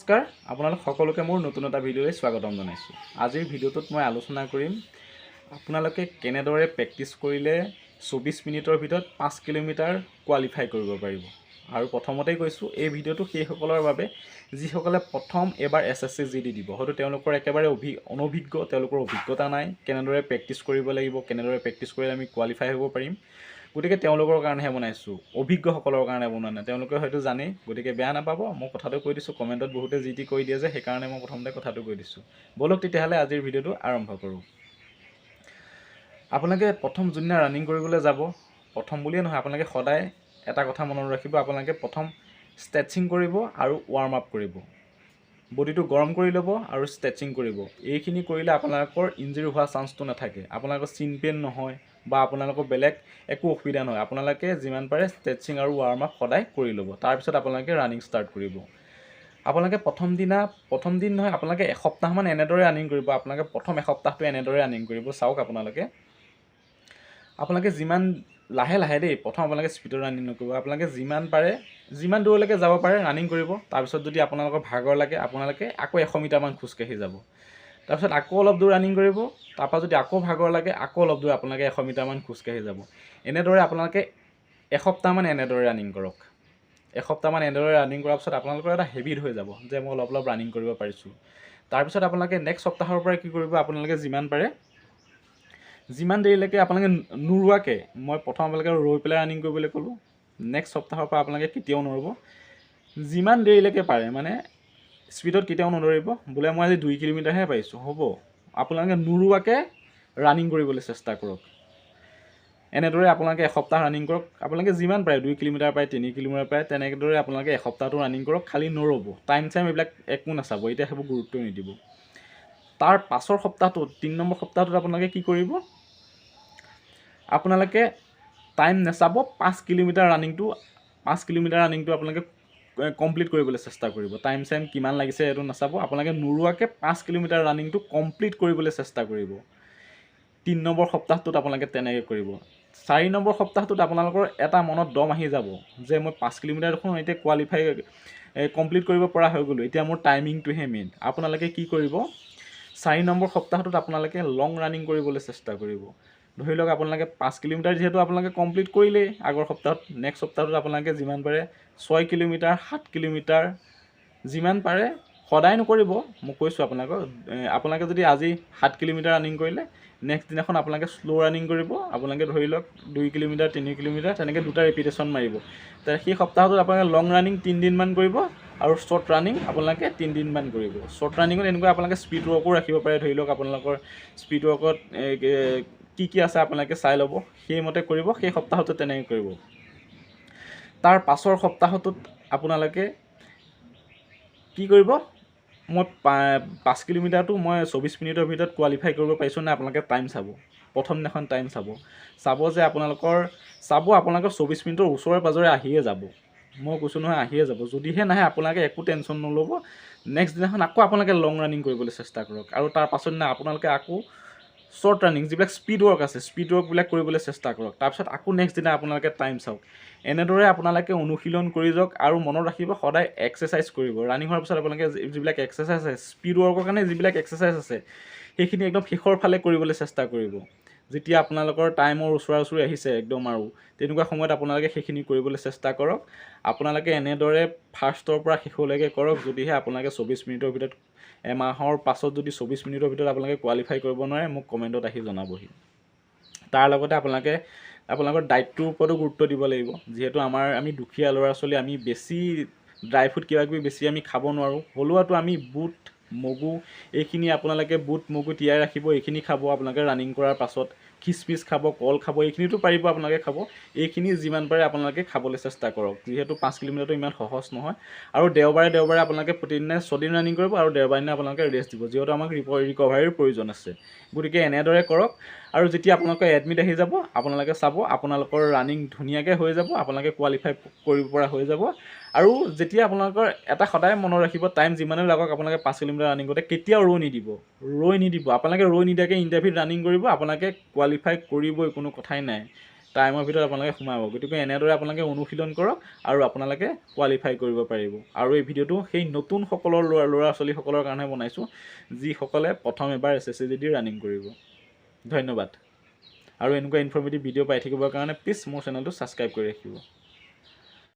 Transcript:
নমস্কাৰ আপোনালোক সকলোকে মোৰ নতুন এটা ভিডিঅ'লৈ স্বাগতম জনাইছোঁ। আজিৰ ভিডিঅ'টোত মই আলোচনা কৰিম আপোনালোকে কেনেদৰে প্ৰেক্টিছ কৰিলে 24 মিনিটৰ ভিতৰত 5 কিলোমিটাৰ কোৱালিফাই কৰিব পাৰিব। আৰু প্ৰথমতেই কৈছোঁ এই ভিডিঅ'টো সেইসকলৰ বাবে যিসকলে প্ৰথম এবাৰ SSC GD দিব, হয়তো তেওঁলোকৰ একেবাৰে অনভিজ্ঞ, তেওঁলোকৰ অভিজ্ঞতা নাই, কেনেদৰে প্ৰেক্টিছ কৰিব লাগিব, কেনেদৰে প্ৰেক্টিছ কৰিলে আমি কোৱালিফাই হ'ব পাৰিম। গতিকে তেওঁলোকৰ কাৰণেহে বনাইছোঁ, অভিজ্ঞসকলৰ কাৰণে বনোৱা নাই। তেওঁলোকে হয়তো জানেই, গতিকে বেয়া নাপাব, মই কথাটো কৈ দিছোঁ। কমেণ্টত বহুতে যি টি কৈ দিয়ে যে, সেইকাৰণে মই প্ৰথমতে কথাটো কৈ দিছোঁ। ব'লক তেতিয়াহ'লে আজিৰ ভিডিঅ'টো আৰম্ভ কৰোঁ। আপোনালোকে প্ৰথম যোনদিনা ৰানিং কৰিবলৈ যাব, প্ৰথম বুলিয়ে নহয়, আপোনালোকে সদায় এটা কথা মনত ৰাখিব, আপোনালোকে প্ৰথম ষ্ট্ৰেচিং কৰিব আৰু ৱাৰ্ম আপ কৰিব। বডিটো গৰম কৰি ল'ব আৰু ষ্ট্ৰেচিং কৰিব। এইখিনি কৰিলে আপোনালোকৰ ইঞ্জুৰি হোৱাৰ চান্সটো নাথাকে, আপোনালোকৰ চিন পেইন নহয় বা আপোনালোকৰ বেলেগ একো অসুবিধা নহয়। আপোনালোকে যিমান পাৰে ষ্ট্ৰেচিং আৰু ৱাৰ্ম আপ সদায় কৰি ল'ব। তাৰপিছত আপোনালোকে ৰানিং ষ্টাৰ্ট কৰিব। আপোনালোকে প্ৰথম দিন নহয়, আপোনালোকে এসপ্তাহমান এনেদৰে ৰানিং কৰিব। আপোনালোকে প্ৰথম এসপ্তাহটো এনেদৰে ৰানিং কৰিব। চাওক আপোনালোকে যিমান লাহে লাহে দেই, প্ৰথম আপোনালোকে স্পীডত ৰানিং নকৰিব। আপোনালোকে যিমান পাৰে, যিমান দূৰলৈকে যাব পাৰে ৰানিং কৰিব। তাৰপিছত যদি আপোনালোকৰ ভাগৰ লাগে, আপোনালোকে আকৌ 100 মিটাৰমান খোজকাঢ়ি যাব। তাৰপিছত আকৌ অলপ দূৰ ৰানিং কৰিব। তাৰপৰা যদি আকৌ ভাগৰ লাগে, আকৌ অলপ দূৰ আপোনালোকে 100 মিটাৰমান খোজকাঢ়ি যাব। এনেদৰে আপোনালোকে এসপ্তাহমান এনেদৰে ৰানিং কৰক। এসপ্তাহমান এনেদৰে ৰানিং কৰাৰ পিছত আপোনালোকৰ এটা হেবিট হৈ যাব যে মই অলপ অলপ ৰানিং কৰিব পাৰিছোঁ। তাৰপিছত আপোনালোকে নেক্সট সপ্তাহৰ পৰা কি কৰিব, আপোনালোকে যিমান পাৰে, যিমান দেৰিলৈকে আপোনালোকে নোৰোৱাকৈ, মই প্ৰথম আপোনালোকে ৰৈ পেলাই ৰানিং কৰিবলৈ ক'লোঁ। নেক্সট সপ্তাহৰ পৰা আপোনালোকে কেতিয়াও নৰব। যিমান দেৰিলৈকে পাৰে, মানে স্পীডত কেতিয়াও নদৌৰিব। বোলে মই আজি 2 কিলোমিটাৰহে পাৰিছোঁ, হ'ব, আপোনালোকে নোৰোৱাকৈ ৰানিং কৰিবলৈ চেষ্টা কৰক। এনেদৰে আপোনালোকে এসপ্তাহ ৰানিং কৰক। আপোনালোকে যিমান পাৰে, 2 কিলোমিটাৰ পাৰে, 3 কিলোমিটাৰ পাৰে, তেনেদৰে আপোনালোকে এসপ্তাহটো ৰানিং কৰক। খালী নৰব, টাইম এইবিলাক একো নাচাব, এতিয়া সেইবোৰ গুৰুত্ব নিদিব। তাৰ পাছৰ সপ্তাহটোত, 3 নম্বৰ সপ্তাহটোত আপোনালোকে কি কৰিব, আপোনালোকে টাইম নাচাব, 5 কিলোমিটাৰ ৰানিংটো আপোনালোকে কমপ্লিট কৰিবলৈ চেষ্টা কৰিব। টাইম কিমান লাগিছে এইটো নাচাব, আপোনালোকে নোৰোৱাকৈ 5 কিলোমিটাৰ ৰানিংটো কমপ্লিট কৰিবলৈ চেষ্টা কৰিব। 3 নম্বৰ সপ্তাহটোত আপোনালোকে তেনেকৈ কৰিব। 4 নম্বৰ সপ্তাহটোত আপোনালোকৰ এটা মনত দম আহি যাব যে মই 5 কিলোমিটাৰ দেখোন এতিয়া কমপ্লিট কৰিব পৰা হৈ গ'লোঁ, এতিয়া মোৰ টাইমিংটোহে মেইন। আপোনালোকে কি কৰিব, 4 নম্বৰ সপ্তাহটোত আপোনালোকে লং ৰানিং কৰিবলৈ চেষ্টা কৰিব। ধৰি লওক আপোনালোকে 5 কিলোমিটাৰ যিহেতু আপোনালোকে কমপ্লিট কৰিলেই আগৰ সপ্তাহত, নেক্সট সপ্তাহটোত আপোনালোকে যিমান পাৰে 6 কিলোমিটাৰ, 7 কিলোমিটাৰ, যিমান পাৰে, সদায় নকৰিব, মই কৈছোঁ আপোনালোকে যদি আজি 7 কিলোমিটাৰ ৰানিং কৰিলে, নেক্সট দিনাখন আপোনালোকে শ্ল' ৰানিং কৰিব। আপোনালোকে ধৰি লওক 2 কিলোমিটাৰ, 3 কিলোমিটাৰ, তেনেকৈ 2টা ৰিপিটেশ্যন মাৰিব। সেই সপ্তাহটোত আপোনালোকে লং ৰানিং 3 দিনমান কৰিব আৰু শ্বৰ্ট ৰানিং আপোনালোকে 3 দিনমান কৰিব। শ্বৰ্ট ৰানিঙত এনেকুৱা আপোনালোকে স্পীড ৱৰ্কো ৰাখিব পাৰে। ধৰি লওক আপোনালোকৰ স্পীড ৱৰ্কত কি আছে আপোনালোকে চাই ল'ব, সেইমতে কৰিব। সেই সপ্তাহটোত তেনেকৈ কৰিব। তাৰ পাছৰ সপ্তাহটোত আপোনালোকে কি কৰিব, মই 5 কিলোমিটাৰটো মই 24 মিনিটৰ ভিতৰত কোৱালিফাই কৰিব পাৰিছোঁ নে, আপোনালোকে টাইম চাব। প্ৰথম দিনাখন টাইম চাব যে আপোনালোকৰ 24 মিনিটৰ ওচৰে পাজৰে আহিয়ে যাব। মই কৈছোঁ নহয়, আহিয়ে যাব। যদিহে নাহে, আপোনালোকে একো টেনশ্যন নল'ব। নেক্সট দিনাখন আকৌ আপোনালোকে লং ৰানিং কৰিবলৈ চেষ্টা কৰক। আৰু তাৰ পাছৰ দিনা আপোনালোকে আকৌ শ্বৰ্ট ৰানিং, যিবিলাক স্পীড ৱৰ্ক আছে, স্পীড ৱৰ্কবিলাক কৰিবলৈ চেষ্টা কৰক। তাৰপিছত আকৌ নেক্সট দিনা আপোনালোকে টাইম চাওক। এনেদৰে আপোনালোকে অনুশীলন কৰি যাওক। আৰু মনত ৰাখিব, সদায় এক্সাৰচাইজ কৰিব। ৰানিং হোৱাৰ পিছত আপোনালোকে যিবিলাক এক্সাৰচাইজ আছে, স্পীড ৱৰ্কৰ কাৰণে যিবিলাক এক্সাৰচাইজ আছে, সেইখিনি একদম শেষৰ ফালে কৰিবলৈ চেষ্টা কৰিব। যেতিয়া আপোনালোকৰ টাইমৰ ওচৰা ওচৰি আহিছে একদম, আৰু তেনেকুৱা সময়ত আপোনালোকে সেইখিনি কৰিবলৈ চেষ্টা কৰক। আপোনালোকে এনেদৰে ফাৰ্ষ্টৰ পৰা শেষলৈকে কৰক। যদিহে আপোনালোকে 24 মিনিটৰ ভিতৰত, এমাহৰ পাছত যদি 24 মিনিটৰ ভিতৰত আপোনালোকে কোৱালিফাই কৰিব নোৱাৰে, মোক কমেণ্টত আহি জনাবহি। তাৰ লগতে আপোনালোকৰ ডায়েটটোৰ ওপৰতো গুৰুত্ব দিব লাগিব। যিহেতু আমি দুখীয়া ল'ৰা ছোৱালী, আমি বেছি ড্ৰাই ফ্ৰুট কিবাকিবি বেছি আমি খাব নোৱাৰোঁ। হ'লেওতো আমি বুট, মগু, এইখিনি আপোনালোকে বুট মগু তিয়াই ৰাখিব, এইখিনি খাব আপোনালোকে ৰানিং কৰাৰ পাছত। খিচমিচ খাব, কল খাব, এইখিনিতো পাৰিব আপোনালোকে খাব। এইখিনি যিমান পাৰে আপোনালোকে খাবলৈ চেষ্টা কৰক, যিহেতু 5 কিলোমিটাৰটো ইমান সহজ নহয়। আৰু দেওবাৰে আপোনালোকে প্ৰতিদিনে 6 দিন ৰানিং কৰিব, আৰু দেওবাৰে দিনা আপোনালোকে ৰেষ্ট দিব, যিহেতু আমাক ৰিকভাৰীৰ প্ৰয়োজন আছে। গতিকে এনেদৰে কৰক। আৰু যেতিয়া আপোনালোকৰ এডমিট আহি যাব, আপোনালোকে চাব আপোনালোকৰ ৰানিং ধুনীয়াকৈ হৈ যাব, আপোনালোকে কোৱালিফাই কৰিব পৰা হৈ যাব। আৰু যেতিয়া আপোনালোকৰ এটা সদায় মনত ৰাখিব, টাইম যিমানেই লাগক, আপোনালোকে 5 কিলোমিটাৰ ৰানিং কৰোঁতে কেতিয়াও ৰৈ নিদিব। আপোনালোকে ৰৈ নিদিয়াকৈ ইণ্টাৰভিউত ৰানিং কৰিব, আপোনালোকে কোৱালিফাই কৰিবই, কোনো কথাই নাই। টাইমৰ ভিতৰত আপোনালোকে সোমাব। গতিকে এনেদৰে আপোনালোকে অনুশীলন কৰক আৰু আপোনালোকে কোৱালিফাই কৰিব পাৰিব। আৰু এই ভিডিঅ'টো সেই নতুন ল'ৰা ছোৱালীসকলৰ কাৰণে বনাইছোঁ, যিসকলে প্ৰথম এবাৰ SSCGD ৰানিং কৰিব। ধন্যবাদ। আৰু এনেকুৱা ইনফৰ্মেটিভ ভিডিঅ' পাই থাকিবৰ কাৰণে প্লিজ মোৰ চেনেলটো ছাবস্ক্ৰাইব কৰি ৰাখিব।